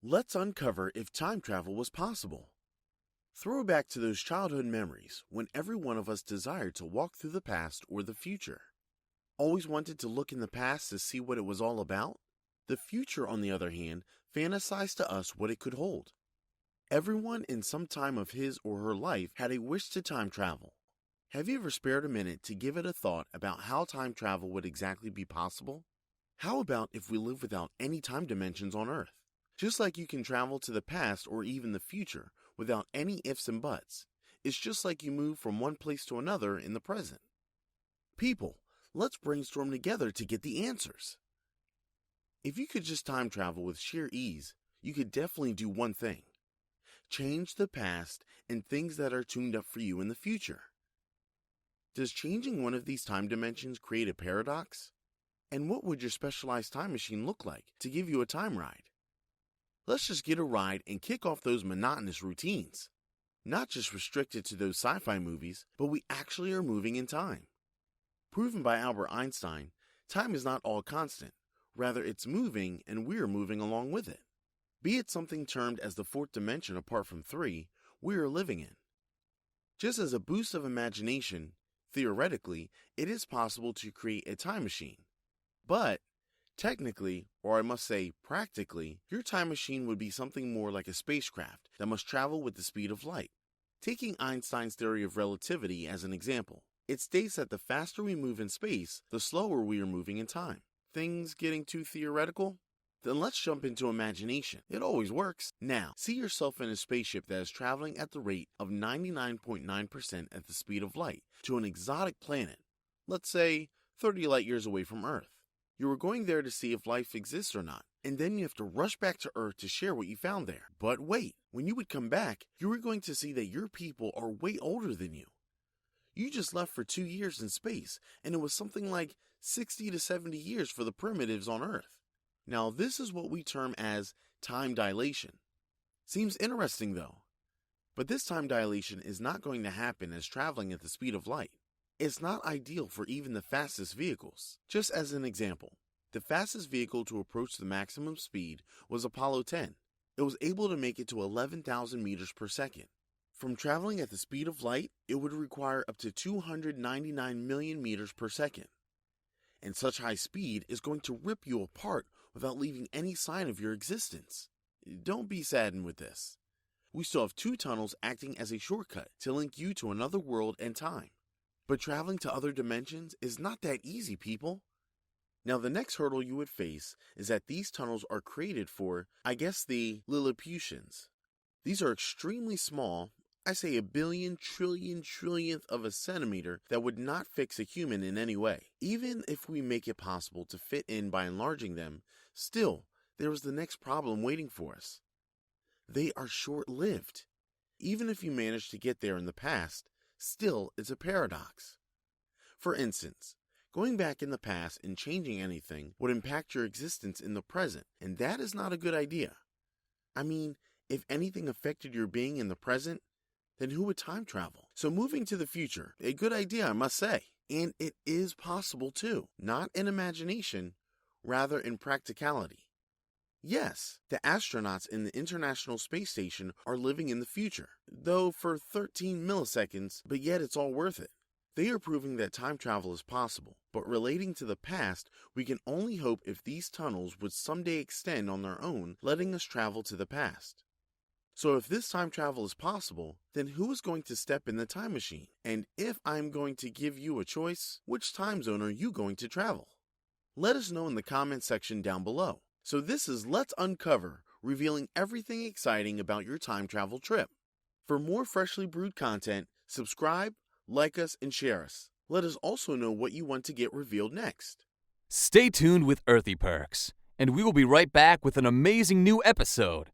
Let's uncover if time travel was possible. Throw back to those childhood memories when every one of us desired to walk through the past or the future. Always wanted to look in the past to see what it was all about? The future, on the other hand, fantasized to us what it could hold. Everyone in some time of his or her life had a wish to time travel. Have you ever spared a minute to give it a thought about how time travel would exactly be possible? How about if we live without any time dimensions on Earth? Just like you can travel to the past or even the future without any ifs and buts, it's just like you move from one place to another in the present. People, let's brainstorm together to get the answers. If you could just time travel with sheer ease, you could definitely do one thing: change the past and things that are tuned up for you in the future. Does changing one of these time dimensions create a paradox? And what would your specialized time machine look like to give you a time ride? Let's just get a ride and kick off those monotonous routines. Not just restricted to those sci-fi movies, but we actually are moving in time. Proven by Albert Einstein, time is not all constant. Rather, it's moving and we're moving along with it. Be it something termed as the fourth dimension apart from three, we are living in. Just as a boost of imagination, theoretically, it is possible to create a time machine. But technically, or I must say practically, your time machine would be something more like a spacecraft that must travel with the speed of light. Taking Einstein's theory of relativity as an example, it states that the faster we move in space, the slower we are moving in time. Things getting too theoretical? Then let's jump into imagination. It always works. Now, see yourself in a spaceship that is traveling at the rate of 99.9% at the speed of light to an exotic planet, let's say 30 light years away from Earth. You are going there to see if life exists or not, and then you have to rush back to Earth to share what you found there. But wait, when you would come back, you were going to see that your people are way older than you. You just left for 2 years in space, and it was something like 60 to 70 years for the primitives on Earth. Now, this is what we term as time dilation. Seems interesting though. But this time dilation is not going to happen as traveling at the speed of light. It's not ideal for even the fastest vehicles. Just as an example, the fastest vehicle to approach the maximum speed was Apollo 10. It was able to make it to 11,000 meters per second. From traveling at the speed of light, it would require up to 299 million meters per second. And such high speed is going to rip you apart without leaving any sign of your existence. Don't be saddened with this. We still have 2 tunnels acting as a shortcut to link you to another world and time. But traveling to other dimensions is not that easy, people. Now, the next hurdle you would face is that these tunnels are created for, the Lilliputians. These are extremely small, I say a billion trillion trillionth of a centimeter, that would not fix a human in any way. Even if we make it possible to fit in by enlarging them, still, there is the next problem waiting for us. They are short-lived. Even if you manage to get there in the past, still it's a paradox. For instance, going back in the past and changing anything would impact your existence in the present, and that is not a good idea. I mean, if anything affected your being in the present, then who would time travel? So moving to the future, a good idea, I must say. And it is possible too, not in imagination, rather in practicality. Yes, the astronauts in the International Space Station are living in the future, though for 13 milliseconds, but yet it's all worth it. They are proving that time travel is possible, but relating to the past, we can only hope if these tunnels would someday extend on their own, letting us travel to the past. So if this time travel is possible, then who is going to step in the time machine? And if I'm going to give you a choice, which time zone are you going to travel? Let us know in the comment section down below. So this is Let's Uncover, revealing everything exciting about your time travel trip. For more freshly brewed content, subscribe, like us, and share us. Let us also know what you want to get revealed next. Stay tuned with Earthy Perks, and we will be right back with an amazing new episode.